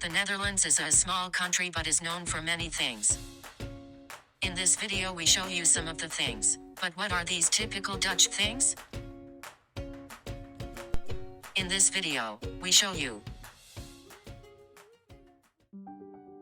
The Netherlands is a small country but is known for many things. In this video we show you some of the things. But what are these typical Dutch things? In this video, we show you.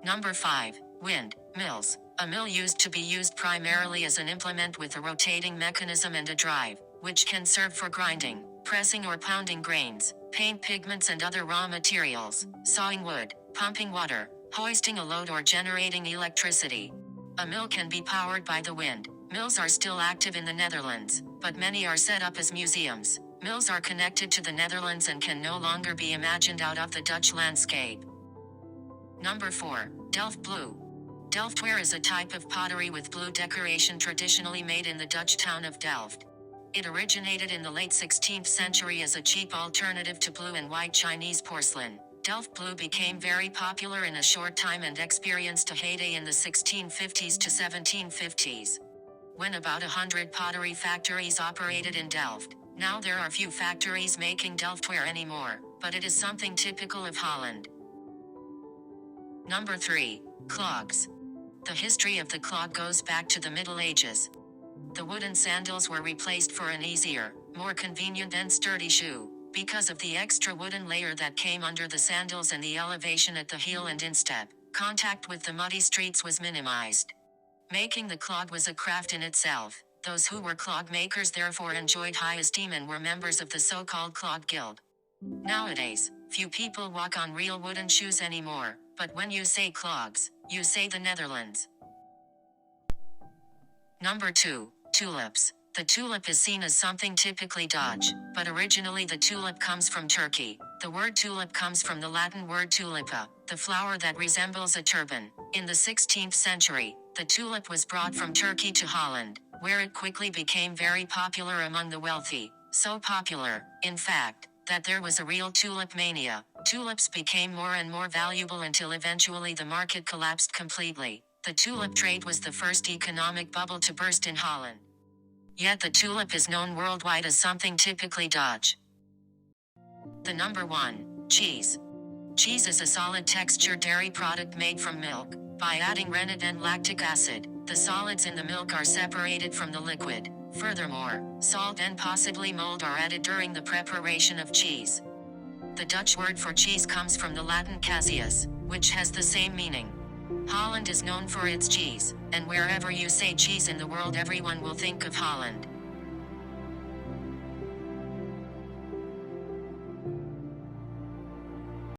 Number 5. Wind mills. A mill used to be used primarily as an implement with a rotating mechanism and a drive, which can serve for grinding, pressing or pounding grains, paint pigments and other raw materials, sawing wood, pumping water, hoisting a load or generating electricity. A mill can be powered by the wind. Mills are still active in the Netherlands, but many are set up as museums. Mills are connected to the Netherlands and can no longer be imagined out of the Dutch landscape. Number 4. Delft Blue. Delftware is a type of pottery with blue decoration traditionally made in the Dutch town of Delft. It originated in the late 16th century as a cheap alternative to blue and white Chinese porcelain. Delft Blue became very popular in a short time and experienced a heyday in the 1650s to 1750s. When about 100 pottery factories operated in Delft. Now there are few factories making Delftware anymore, but it is something typical of Holland. Number 3. Clogs. The history of the clog goes back to the Middle Ages. The wooden sandals were replaced for an easier, more convenient and sturdy shoe, because of the extra wooden layer that came under the sandals and the elevation at the heel and instep. Contact with the muddy streets was minimized. Making the clog was a craft in itself. Those who were clog makers therefore enjoyed high esteem and were members of the so-called clog guild. Nowadays, few people walk on real wooden shoes anymore, but when you say clogs, you say the Netherlands. Number 2. Tulips. The tulip is seen as something typically Dutch, but originally the tulip comes from Turkey. The word tulip comes from the Latin word tulipa, the flower that resembles a turban. In the 16th century, the tulip was brought from Turkey to Holland, where it quickly became very popular among the wealthy. So popular, in fact, that there was a real tulip mania. Tulips became more and more valuable until eventually the market collapsed completely. The tulip trade was the first economic bubble to burst in Holland. Yet the tulip is known worldwide as something typically Dutch. The number 1. Cheese. Cheese is a solid textured dairy product made from milk. By adding rennet and lactic acid, the solids in the milk are separated from the liquid. Furthermore, salt and possibly mold are added during the preparation of cheese. The Dutch word for cheese comes from the Latin caseus, which has the same meaning. Holland is known for its cheese, and wherever you say cheese in the world everyone will think of Holland.